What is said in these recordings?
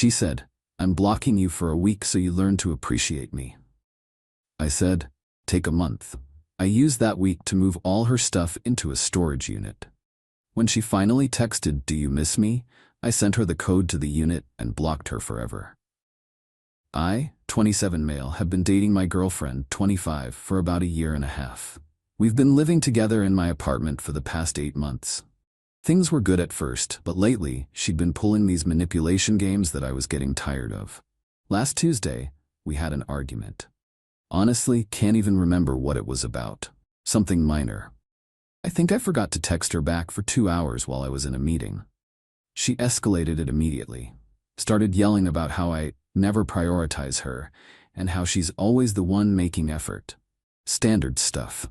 She said, "I'm blocking you for a week so you learn to appreciate me." I said, "Take a month." I used that week to move all her stuff into a storage unit. When she finally texted, "Do you miss me?" I sent her the code to the unit and blocked her forever. I, 27 male, have been dating my girlfriend, 25, for about a year and a half. We've been living together in my apartment for the past 8 months. Things were good at first, but lately, she'd been pulling these manipulation games that I was getting tired of. Last Tuesday, we had an argument. Honestly, can't even remember what it was about. Something minor. I think I forgot to text her back for 2 hours while I was in a meeting. She escalated it immediately. Started yelling about how I never prioritize her and how she's always the one making effort. Standard stuff.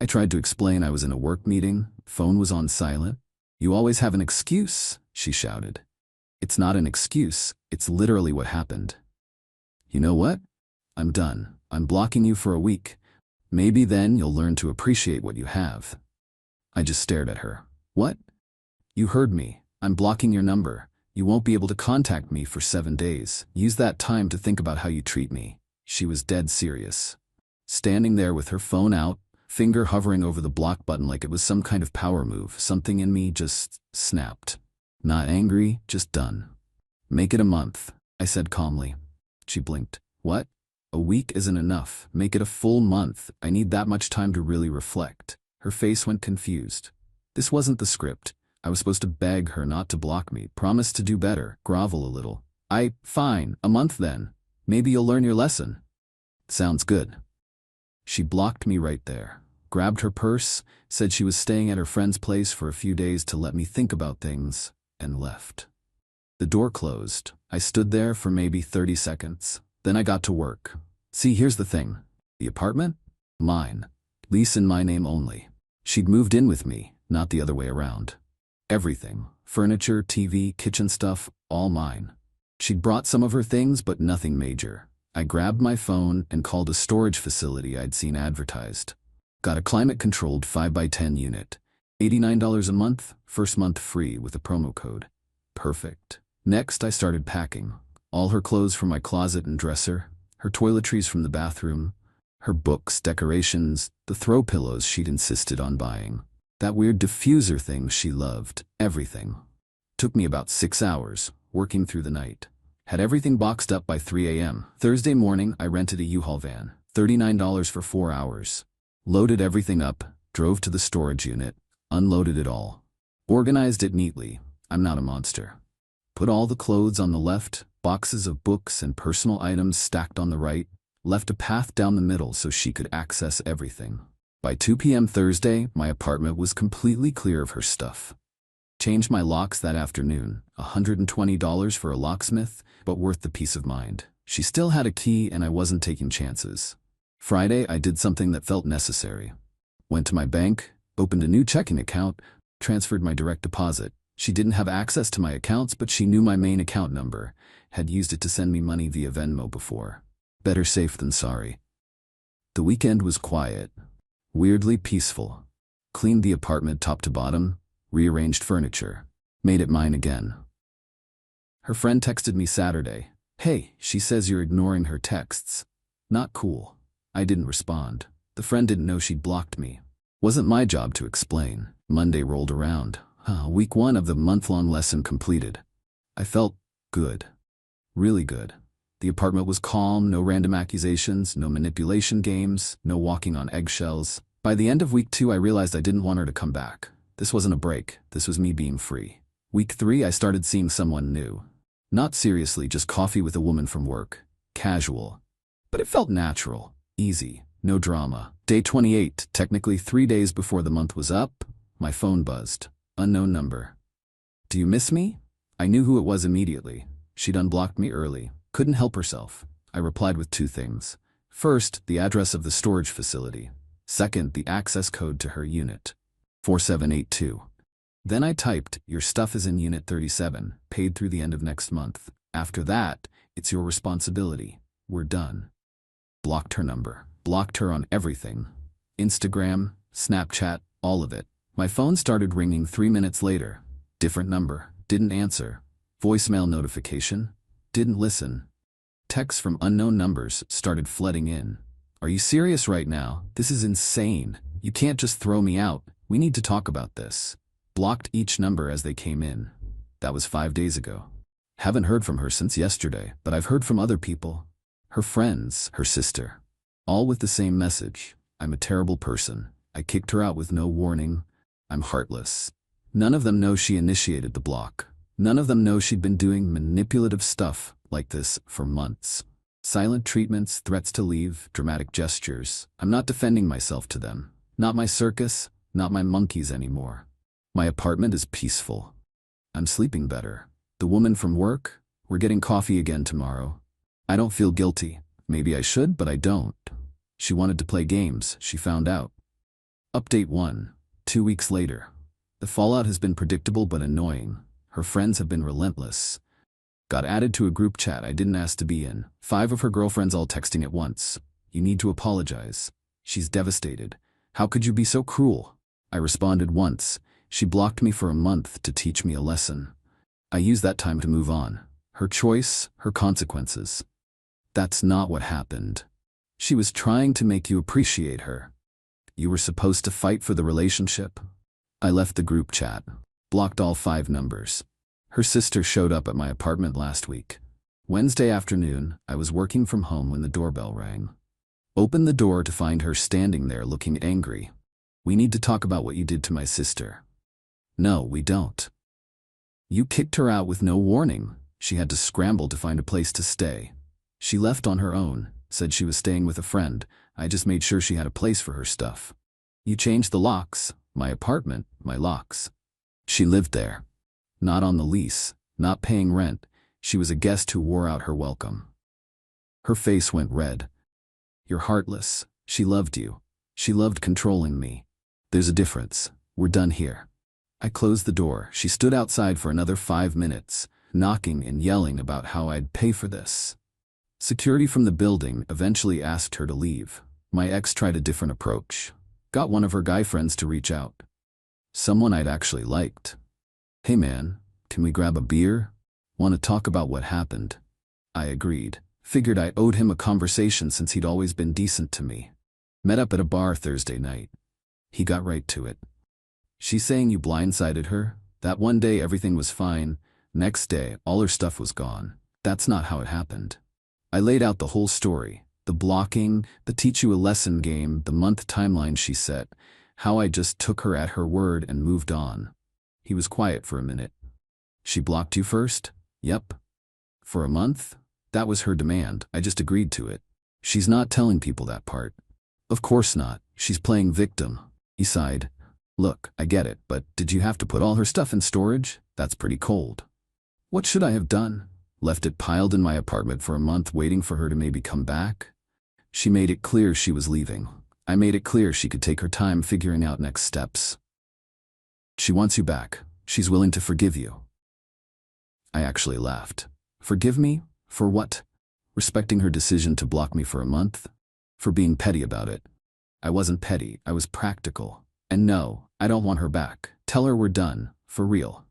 I tried to explain I was in a work meeting, phone was on silent. "You always have an excuse," she shouted. "It's not an excuse, it's literally what happened." "You know what? I'm done. I'm blocking you for a week. Maybe then you'll learn to appreciate what you have." I just stared at her. "What?" "You heard me. I'm blocking your number. You won't be able to contact me for 7 days. Use that time to think about how you treat me." She was dead serious. Standing there with her phone out, finger hovering over the block button like it was some kind of power move, something in me just snapped. Not angry, just done. "Make it a month," I said calmly. She blinked. "What? A week isn't enough. Make it a full month. I need that much time to really reflect." Her face went confused. This wasn't the script. I was supposed to beg her not to block me, promise to do better, grovel a little. Fine, a month then. Maybe you'll learn your lesson." "Sounds good." She blocked me right there, grabbed her purse, said she was staying at her friend's place for a few days to let me think about things, and left. The door closed. I stood there for maybe 30 seconds. Then I got to work. See, here's the thing. The apartment? Mine. Lease in my name only. She'd moved in with me, not the other way around. Everything. Furniture, TV, kitchen stuff, all mine. She'd brought some of her things, but nothing major. I grabbed my phone and called a storage facility I'd seen advertised. Got a climate-controlled 5x10 unit. $89 a month, first month free with a promo code. Perfect. Next, I started packing. All her clothes from my closet and dresser, her toiletries from the bathroom, her books, decorations, the throw pillows she'd insisted on buying. That weird diffuser thing she loved, everything. Took me about 6 hours, working through the night. Had everything boxed up by 3 a.m. Thursday morning, I rented a U-Haul van, $39 for 4 hours. Loaded everything up, drove to the storage unit, unloaded it all. Organized it neatly. I'm not a monster. Put all the clothes on the left, boxes of books and personal items stacked on the right, left a path down the middle so she could access everything. By 2 p.m. Thursday, my apartment was completely clear of her stuff. Changed my locks that afternoon, $120 for a locksmith, but worth the peace of mind. She still had a key and I wasn't taking chances. Friday, I did something that felt necessary. Went to my bank, opened a new checking account, transferred my direct deposit. She didn't have access to my accounts, but she knew my main account number, had used it to send me money via Venmo before. Better safe than sorry. The weekend was quiet, weirdly peaceful. Cleaned the apartment top to bottom, rearranged furniture, made it mine again. Her friend texted me Saturday. "Hey, she says you're ignoring her texts." Not cool. I didn't respond. The friend didn't know she'd blocked me. Wasn't my job to explain. Monday rolled around. Week 1 of the month-long lesson completed. I felt good. Really good. The apartment was calm, no random accusations, no manipulation games, no walking on eggshells. By the end of week 2, I realized I didn't want her to come back. This wasn't a break. This was me being free. Week 3, I started seeing someone new. Not seriously, just coffee with a woman from work. Casual. But it felt natural. Easy. No drama. Day 28, technically 3 days before the month was up, my phone buzzed. Unknown number. "Do you miss me?" I knew who it was immediately. She'd unblocked me early. Couldn't help herself. I replied with 2 things. First, the address of the storage facility. Second, the access code to her unit. 4782. Then I typed, "Your stuff is in Unit 37, paid through the end of next month. After that, it's your responsibility. We're done." Blocked her number. Blocked her on everything. Instagram, Snapchat, all of it. My phone started ringing 3 minutes later. Different number. Didn't answer. Voicemail notification. Didn't listen. Texts from unknown numbers started flooding in. Are you serious right now? This is insane. You can't just throw me out. We need to talk about this. Blocked each number as they came in. That was 5 days ago. Haven't heard from her since yesterday, but I've heard from other people. Her friends, her sister. All with the same message. I'm a terrible person. I kicked her out with no warning. I'm heartless. None of them know she initiated the block. None of them know she'd been doing manipulative stuff like this for months. Silent treatments, threats to leave, dramatic gestures. I'm not defending myself to them. Not my circus, not my monkeys anymore. My apartment is peaceful. I'm sleeping better. The woman from work, we're getting coffee again tomorrow. I don't feel guilty. Maybe I should, but I don't. She wanted to play games, she found out. Update 1. 2 weeks later. The fallout has been predictable but annoying. Her friends have been relentless. Got added to a group chat I didn't ask to be in. 5 of her girlfriends all texting at once. You need to apologize. She's devastated. How could you be so cruel? I responded once. She blocked me for a month to teach me a lesson. I used that time to move on. Her choice, her consequences. That's not what happened. She was trying to make you appreciate her. You were supposed to fight for the relationship. I left the group chat. Blocked all 5 numbers. Her sister showed up at my apartment last week. Wednesday afternoon, I was working from home when the doorbell rang. Opened the door to find her standing there looking angry. We need to talk about what you did to my sister. No, we don't. You kicked her out with no warning. She had to scramble to find a place to stay. She left on her own, said she was staying with a friend. I just made sure she had a place for her stuff. You changed the locks. My apartment, my locks. She lived there. Not on the lease, not paying rent. She was a guest who wore out her welcome. Her face went red. You're heartless. She loved you. She loved controlling me. There's a difference. We're done here. I closed the door. She stood outside for another 5 minutes, knocking and yelling about how I'd pay for this. Security from the building eventually asked her to leave. My ex tried a different approach. Got one of her guy friends to reach out. Someone I'd actually liked. Hey man, can we grab a beer? Want to talk about what happened? I agreed. Figured I owed him a conversation since he'd always been decent to me. Met up at a bar Thursday night. He got right to it. She's saying you blindsided her? That one day everything was fine. Next day, all her stuff was gone. That's not how it happened. I laid out the whole story. The blocking, the teach you a lesson game, the month timeline she set. How I just took her at her word and moved on. He was quiet for a minute. She blocked you first? Yep. For a month? That was her demand. I just agreed to it. She's not telling people that part. Of course not. She's playing victim. He sighed. Look, I get it, but did you have to put all her stuff in storage? That's pretty cold. What should I have done? Left it piled in my apartment for a month waiting for her to maybe come back? She made it clear she was leaving. I made it clear she could take her time figuring out next steps. She wants you back. She's willing to forgive you. I actually laughed. Forgive me? For what? Respecting her decision to block me for a month? For being petty about it. I wasn't petty, I was practical. And no, I don't want her back. Tell her we're done, for real.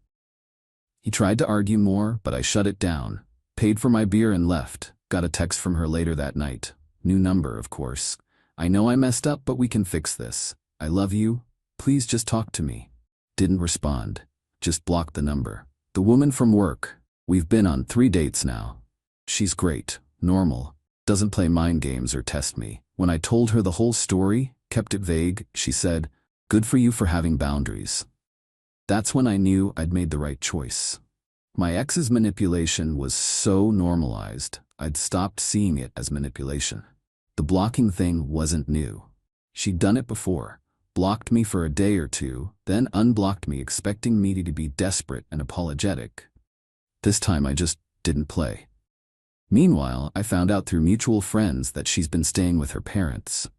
He tried to argue more, but I shut it down. Paid for my beer and left. Got a text from her later that night. New number, of course. I know I messed up, but we can fix this. I love you. Please just talk to me. Didn't respond. Just blocked the number. The woman from work. We've been on 3 dates now. She's great, normal, doesn't play mind games or test me. When I told her the whole story, kept it vague, she said, "Good for you for having boundaries." That's when I knew I'd made the right choice. My ex's manipulation was so normalized, I'd stopped seeing it as manipulation. The blocking thing wasn't new. She'd done it before. Blocked me for a day or two, then unblocked me expecting me to be desperate and apologetic. This time I just didn't play. Meanwhile, I found out through mutual friends that she's been staying with her parents.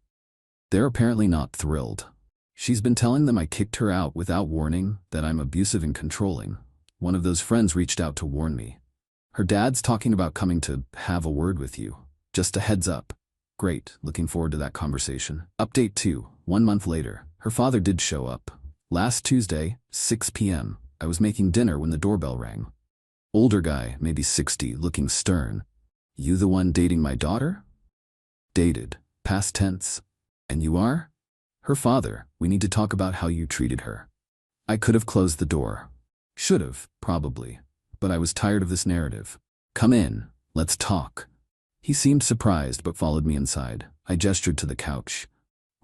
They're apparently not thrilled. She's been telling them I kicked her out without warning, that I'm abusive and controlling. One of those friends reached out to warn me. Her dad's talking about coming to have a word with you. Just a heads up. Great, looking forward to that conversation. Update 2, 1 month later. Her father did show up. Last Tuesday, 6 p.m. I was making dinner when the doorbell rang. Older guy, maybe 60, looking stern. You the one dating my daughter? Dated. Past tense. And you are? Her father. We need to talk about how you treated her. I could have closed the door. Should have, probably. But I was tired of this narrative. Come in. Let's talk. He seemed surprised but followed me inside. I gestured to the couch.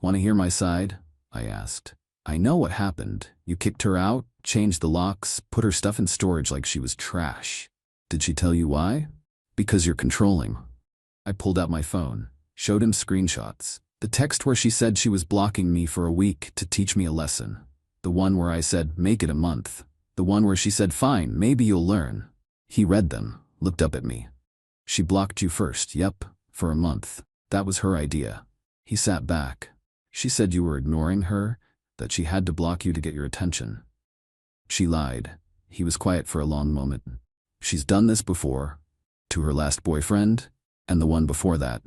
Want to hear my side? I asked. I know what happened. You kicked her out, changed the locks, put her stuff in storage like she was trash. Did she tell you why? Because you're controlling. I pulled out my phone, showed him screenshots. The text where she said she was blocking me for a week to teach me a lesson. The one where I said, make it a month. The one where she said, fine, maybe you'll learn. He read them, looked up at me. She blocked you first, yep, for a month. That was her idea. He sat back. She said you were ignoring her, that she had to block you to get your attention. She lied. He was quiet for a long moment. She's done this before. To her last boyfriend, and the one before that.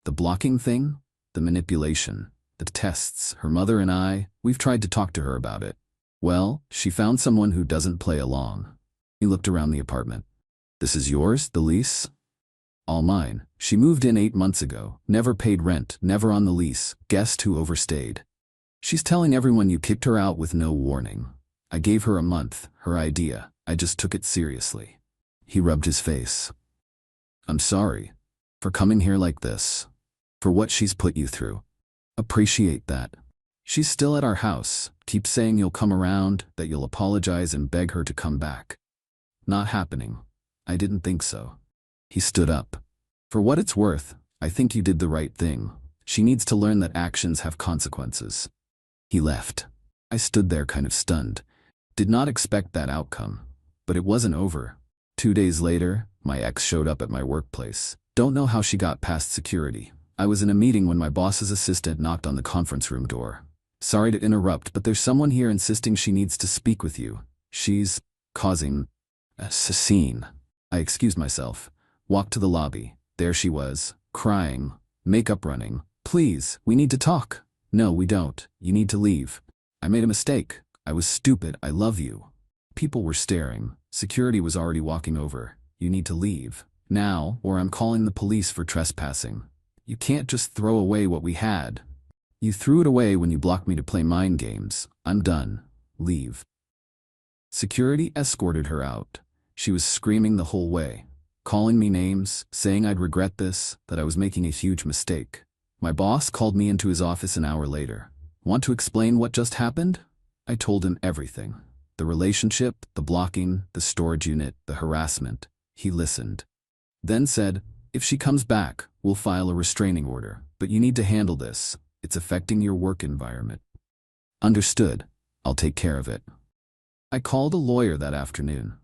The blocking thing, the manipulation, the tests, her mother and I, we've tried to talk to her about it. Well, she found someone who doesn't play along. He looked around the apartment. This is yours, the lease? All mine. She moved in 8 months ago, never paid rent, never on the lease, guessed who overstayed. She's telling everyone you kicked her out with no warning. I gave her a month, her idea. I just took it seriously. He rubbed his face. I'm sorry. For coming here like this. For what she's put you through. Appreciate that. She's still at our house. Keep saying you'll come around, that you'll apologize and beg her to come back. Not happening. I didn't think so. He stood up. For what it's worth, I think you did the right thing. She needs to learn that actions have consequences. He left. I stood there kind of stunned. Did not expect that outcome. But it wasn't over. 2 days later, my ex showed up at my workplace. Don't know how she got past security. I was in a meeting when my boss's assistant knocked on the conference room door. Sorry to interrupt, but there's someone here insisting she needs to speak with you. She's causing a scene. I excused myself, walked to the lobby. There she was, crying, makeup running. Please, we need to talk. No, we don't. You need to leave. I made a mistake. I was stupid. I love you. People were staring. Security was already walking over. You need to leave. Now, or I'm calling the police for trespassing. You can't just throw away what we had. You threw it away when you blocked me to play mind games. I'm done. Leave. Security escorted her out. She was screaming the whole way, calling me names, saying I'd regret this, that I was making a huge mistake. My boss called me into his office an hour later. Want to explain what just happened? I told him everything. The relationship, the blocking, the storage unit, the harassment. He listened. Then said, if she comes back, we'll file a restraining order, but you need to handle this. It's affecting your work environment. Understood. I'll take care of it. I called a lawyer that afternoon.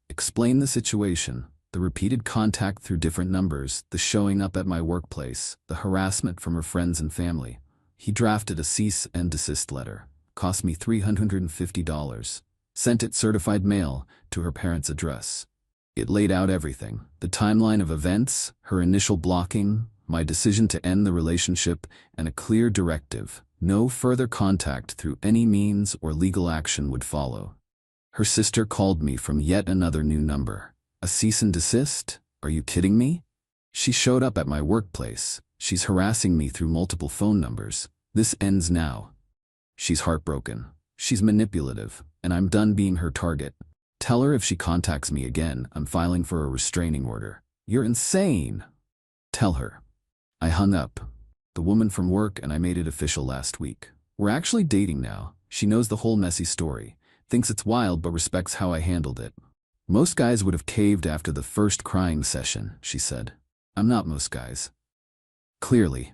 Explained the situation, the repeated contact through different numbers, the showing up at my workplace, the harassment from her friends and family. He drafted a cease and desist letter. Cost me $350. Sent it certified mail to her parents' address. It laid out everything, the timeline of events, her initial blocking, my decision to end the relationship, and a clear directive. No further contact through any means or legal action would follow. Her sister called me from yet another new number. A cease and desist? Are you kidding me? She showed up at my workplace. She's harassing me through multiple phone numbers. This ends now. She's heartbroken. She's manipulative, and I'm done being her target. Tell her if she contacts me again, I'm filing for a restraining order. You're insane. Tell her. I hung up. The woman from work and I made it official last week. We're actually dating now. She knows the whole messy story. Thinks it's wild but respects how I handled it. Most guys would have caved after the first crying session, she said. I'm not most guys. Clearly.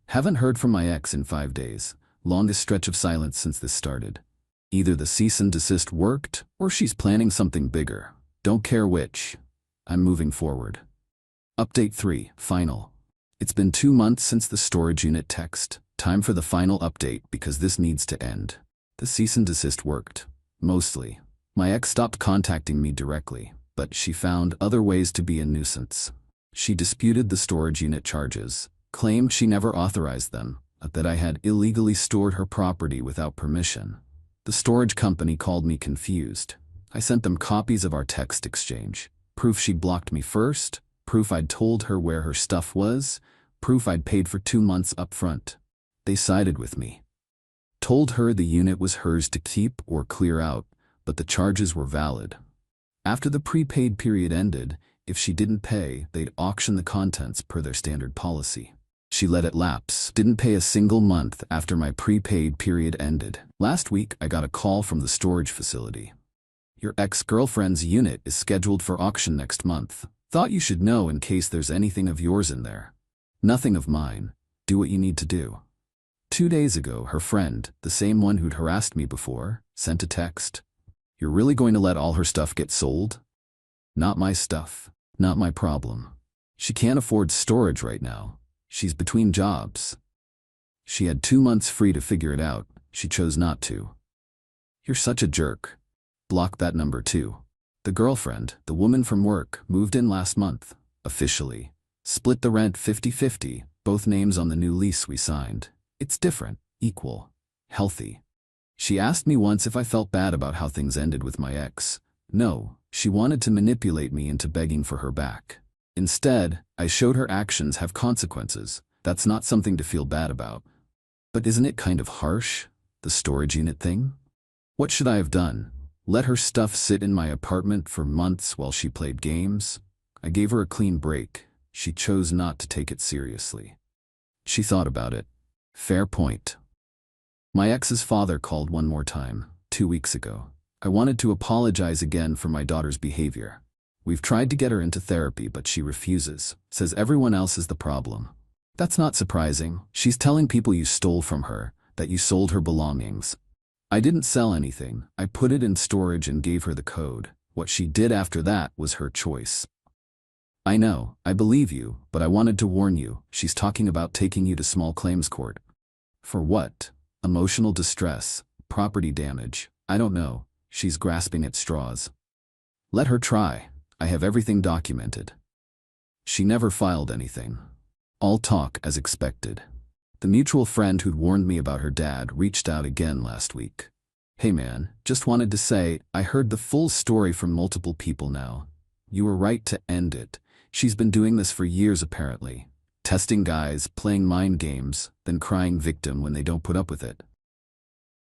Haven't heard from my ex in 5 days. Longest stretch of silence since this started. Either the cease and desist worked, or she's planning something bigger. Don't care which. I'm moving forward. Update 3, final. It's been 2 months since the storage unit text. Time for the final update because this needs to end. The cease and desist worked. Mostly. My ex stopped contacting me directly, but she found other ways to be a nuisance. She disputed the storage unit charges, claimed she never authorized them, that I had illegally stored her property without permission. The storage company called me confused. I sent them copies of our text exchange, proof she'd blocked me first, proof I'd told her where her stuff was, proof I'd paid for 2 months up front. They sided with me. Told her the unit was hers to keep or clear out, but the charges were valid. After the prepaid period ended, if she didn't pay, they'd auction the contents per their standard policy. She let it lapse, didn't pay a single month after my prepaid period ended. Last week, I got a call from the storage facility. Your ex-girlfriend's unit is scheduled for auction next month. Thought you should know in case there's anything of yours in there. Nothing of mine. Do what you need to do. 2 days ago, her friend, the same one who'd harassed me before, sent a text. You're really going to let all her stuff get sold? Not my stuff. Not my problem. She can't afford storage right now. She's between jobs. She had 2 months free to figure it out. She chose not to. You're such a jerk. Block that number too. The girlfriend, the woman from work, moved in last month, officially. Split the rent 50-50, both names on the new lease we signed. It's different, equal, healthy. She asked me once if I felt bad about how things ended with my ex. No, she wanted to manipulate me into begging for her back. Instead, I showed her actions have consequences. That's not something to feel bad about. But isn't it kind of harsh, the storage unit thing? What should I have done? Let her stuff sit in my apartment for months while she played games? I gave her a clean break. She chose not to take it seriously. She thought about it. Fair point. My ex's father called one more time, 2 weeks ago. I wanted to apologize again for my daughter's behavior. We've tried to get her into therapy, but she refuses, says everyone else is the problem. That's not surprising. She's telling people you stole from her, that you sold her belongings. I didn't sell anything. I put it in storage and gave her the code. What she did after that was her choice. I know, I believe you, but I wanted to warn you. She's talking about taking you to small claims court. For what? Emotional distress, property damage, I don't know. She's grasping at straws. Let her try. I have everything documented. She never filed anything. All talk as expected. The mutual friend who'd warned me about her dad reached out again last week. Hey man, just wanted to say, I heard the full story from multiple people now. You were right to end it. She's been doing this for years apparently. Testing guys, playing mind games, then crying victim when they don't put up with it.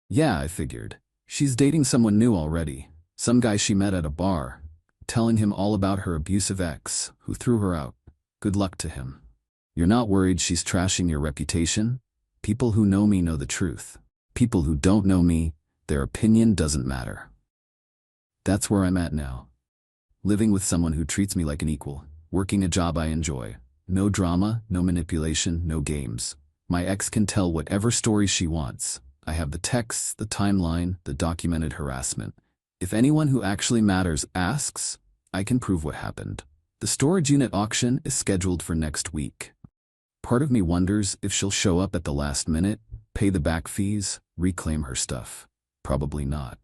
Yeah, I figured. She's dating someone new already. Some guy she met at a bar. Telling him all about her abusive ex, who threw her out. Good luck to him. You're not worried she's trashing your reputation? People who know me know the truth. People who don't know me, their opinion doesn't matter. That's where I'm at now. Living with someone who treats me like an equal, working a job I enjoy. No drama, no manipulation, no games. My ex can tell whatever stories she wants. I have the texts, the timeline, the documented harassment. If anyone who actually matters asks, I can prove what happened. The storage unit auction is scheduled for next week. Part of me wonders if she'll show up at the last minute, pay the back fees, reclaim her stuff. Probably not.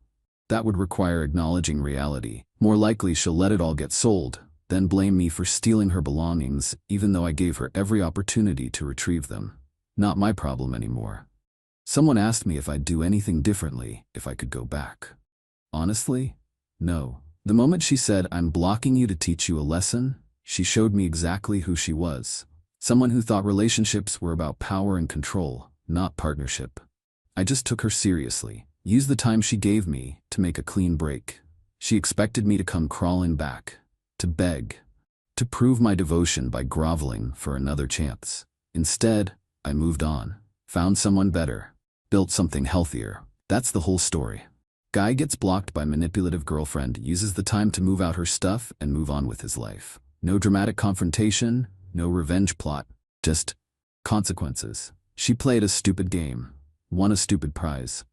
That would require acknowledging reality. More likely she'll let it all get sold, then blame me for stealing her belongings, even though I gave her every opportunity to retrieve them. Not my problem anymore. Someone asked me if I'd do anything differently if I could go back. Honestly, no. The moment she said, I'm blocking you to teach you a lesson, she showed me exactly who she was. Someone who thought relationships were about power and control, not partnership. I just took her seriously, used the time she gave me to make a clean break. She expected me to come crawling back, to beg, to prove my devotion by groveling for another chance. Instead, I moved on, found someone better, built something healthier. That's the whole story. Guy gets blocked by manipulative girlfriend, uses the time to move out her stuff and move on with his life. No dramatic confrontation, no revenge plot, just consequences. She played a stupid game, won a stupid prize.